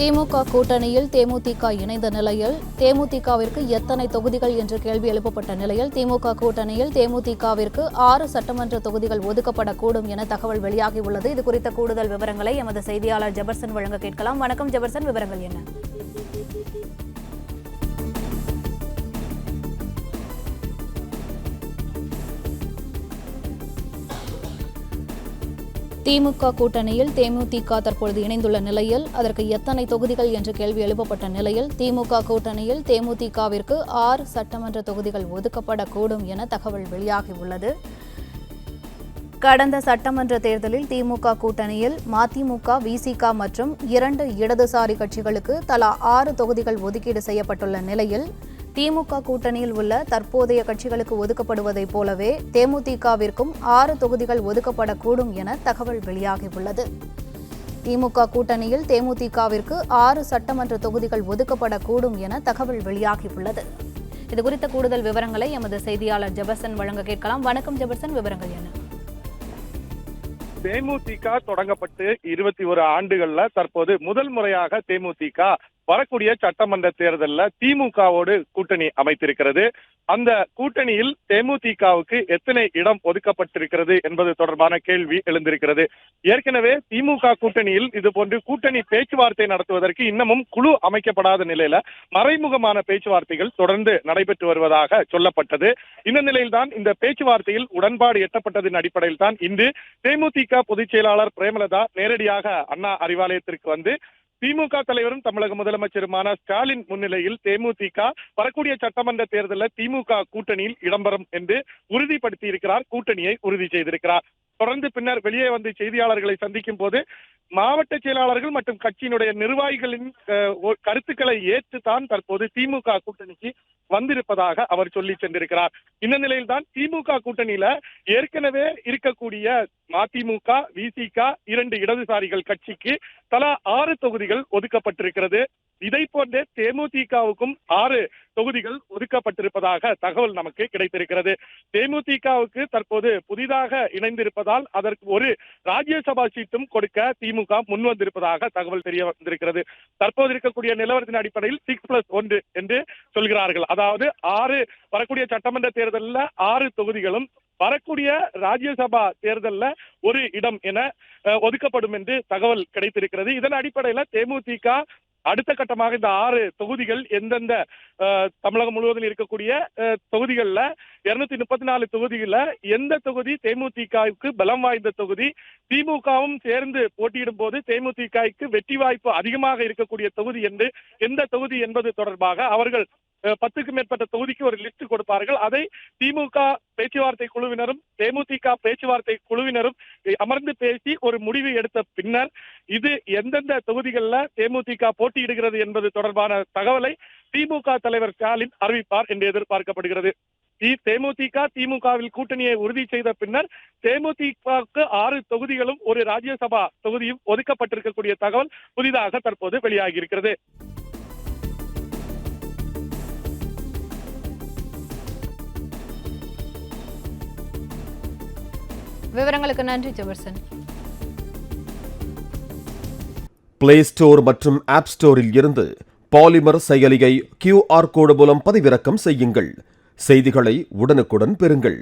திமுக கூட்டணியில் தேமுதிக இணைந்த நிலையில் தேமுதிகவிற்கு எத்தனை தொகுதிகள் என்று கேள்வி எழுப்பப்பட்ட நிலையில் திமுக கூட்டணியில் தேமுதிகவிற்கு 6 சட்டமன்ற தொகுதிகள் ஒதுக்கப்படக்கூடும் என தகவல் வெளியாகியுள்ளது. இதுகுறித்த கூடுதல் விவரங்களை எமது செய்தியாளர் ஜெபர்சன் வழங்க கேட்கலாம். வணக்கம் ஜெபர்சன், விவரங்கள் என்ன? திமுக கூட்டணியில் தேமுதிக தற்பொழுது இணைந்துள்ள நிலையில் அதற்கு எத்தனை தொகுதிகள் என்ற கேள்வி எழுப்பப்பட்ட நிலையில் திமுக கூட்டணியில் தேமுதிகவிற்கு 6 சட்டமன்ற தொகுதிகள் ஒதுக்கப்படக்கூடும் என தகவல் வெளியாகியுள்ளது. கடந்த சட்டமன்ற தேர்தலில் திமுக கூட்டணியில் மதிமுக, விசிக மற்றும் 2 இடதுசாரி கட்சிகளுக்கு தலா 6 தொகுதிகள் ஒதுக்கீடு செய்யப்பட்டுள்ள நிலையில் திமுக கூட்டணியில் உள்ள தற்போதைய கட்சிகளுக்கு ஒதுக்கப்படுவதைப் போலவே தேமுதிகவிற்கும் 6 தொகுதிகள் ஒதுக்கப்படக்கூடும் என தகவல் வெளியாகியுள்ளது. திமுக கூட்டணியில் தேமுதிகவிற்கு 6 சட்டமன்ற தொகுதிகள் ஒதுக்கப்படக்கூடும் என தகவல் வெளியாகியுள்ளது. இதுகுறித்த கூடுதல் விவரங்களை எமது செய்தியாளர் ஜெபர்சன் வழங்க கேட்கலாம். வணக்கம் ஜெபர்சன், விவரங்கள் என்ன? தேமுதிக தொடங்கப்பட்டு 21 ஆண்டுகள்ல தற்போது முதல் முறையாக தேமுதிக வரக்கூடிய சட்டமன்ற தேர்தலில் திமுகவோடு கூட்டணி அமைத்திருக்கிறது. அந்த கூட்டணியில் தேமுதிகவுக்கு எத்தனை இடம் ஒதுக்கப்பட்டிருக்கிறது என்பது தொடர்பான கேள்வி எழுந்திருக்கிறது. ஏற்கனவே திமுக கூட்டணியில் இதுபோன்று கூட்டணி பேச்சுவார்த்தை நடத்துவதற்கு இன்னமும் குழு அமைக்கப்படாத நிலையில மறைமுகமான பேச்சுவார்த்தைகள் தொடர்ந்து நடைபெற்று வருவதாக சொல்லப்பட்டது. இந்த நிலையில்தான் இந்த பேச்சுவார்த்தையில் உடன்பாடு எட்டப்பட்டதன் அடிப்படையில் தான் இன்று தேமுதிக பொதுச் செயலாளர் பிரேமலதா நேரடியாக அண்ணா அறிவாலயத்திற்கு வந்து திமுக தலைவரும் தமிழக முதலமைச்சருமான ஸ்டாலின் முன்னிலையில் தேமுதிக வரக்கூடிய சட்டமன்ற தேர்தலில் திமுக கூட்டணியில் இடம்பெறும் என்று உறுதிப்படுத்தி இருக்கிறார். கூட்டணியை உறுதி செய்திருக்கிறார். தொடர்ந்து பின்னர் வெளியே வந்து செய்தியாளர்களை சந்திக்கும் போது மாவட்ட செயலாளர்கள் மற்றும் கட்சியினுடைய நிர்வாகிகளின் கருத்துக்களை ஏற்றுத்தான் தற்போது திமுக கூட்டணிக்கு வந்திருப்பதாக அவர் சொல்லி சென்றிருக்கிறார். இந்த நிலையில்தான் திமுக கூட்டணியில ஏற்கனவே இருக்கக்கூடிய மதிமுக, விசிக 2 இடதுசாரிகள் கட்சிக்கு தலா 6 தொகுதிகள் ஒதுக்கப்பட்டிருக்கிறது. இதை போன்றே தேமுதிகவுக்கும் 6 தொகுதிகள் ஒதுக்கப்பட்டிருப்பதாக தகவல் நமக்கு கிடைத்திருக்கிறது. தேமுதிகவுக்கு தற்போது புதிதாக இணைந்திருப்பதால் அதற்கு ஒரு ராஜ்யசபா சீட்டும் கொடுக்க திமுக முன்வந்திருப்பதாக தகவல் தெரிய வந்திருக்கிறது. தற்போது இருக்கக்கூடிய நிலவரத்தின் அடிப்படையில் 6+1 என்று சொல்கிறார்கள். அதாவது 6 வரக்கூடிய சட்டமன்ற தேர்தலில் 6 தொகுதிகளும் வரக்கூடிய ராஜ்யசபா தேர்தலில் ஒரு இடம் என ஒதுக்கப்படும் என்று தகவல் கிடைத்திருக்கிறது. இதன் அடிப்படையில் தேமுதிக அடுத்த கட்டமாக இந்த 6 தொகுதிகள் எந்தெந்த தமிழகம் முழுவதும் இருக்கக்கூடிய தொகுதிகளில் 234 தொகுதிகளில் எந்த தொகுதி தேமுதிகவுக்கு பலம் வாய்ந்த தொகுதி, திமுகவும் சேர்ந்து போட்டியிடும் போது தேமுதிகவுக்கு வெற்றி வாய்ப்பு அதிகமாக இருக்கக்கூடிய தொகுதி என்று எந்த தொகுதி என்பது தொடர்பாக அவர்கள் 10க்கும் மேற்பட்ட தொகுதிக்கு ஒரு லிஸ்ட் கொடுப்பார்கள். அதை திமுக பேச்சுவார்த்தை குழுவினரும் தேமுதிக பேச்சுவார்த்தை குழுவினரும் அமர்ந்து பேசி ஒரு முடிவு எடுத்த பின்னர் இது எந்தெந்த தொகுதிகளில் தேமுதிக போட்டியிடுகிறது என்பது தொடர்பான தகவலை திமுக தலைவர் ஸ்டாலின் அறிவிப்பார் என்று எதிர்பார்க்கப்படுகிறது. தேமுதிக திமுகவில் கூட்டணியை உறுதி செய்த பின்னர் தேமுதிகவுக்கு 6 தொகுதிகளும் ஒரு ராஜ்யசபா தொகுதியும் ஒதுக்கப்பட்டிருக்கக்கூடிய தகவல் புதிதாக தற்போது வெளியாகி இருக்கிறது. விவரங்களுக்கு நன்றி ஜெபர்சன். பிளே ஸ்டோர் மற்றும் ஆப் ஸ்டோரில் இருந்து பாலிமர் செயலியை QR கோடு மூலம் பதிவிறக்கம் செய்யுங்கள். செய்திகளை உடனுக்குடன் பெறுங்கள்.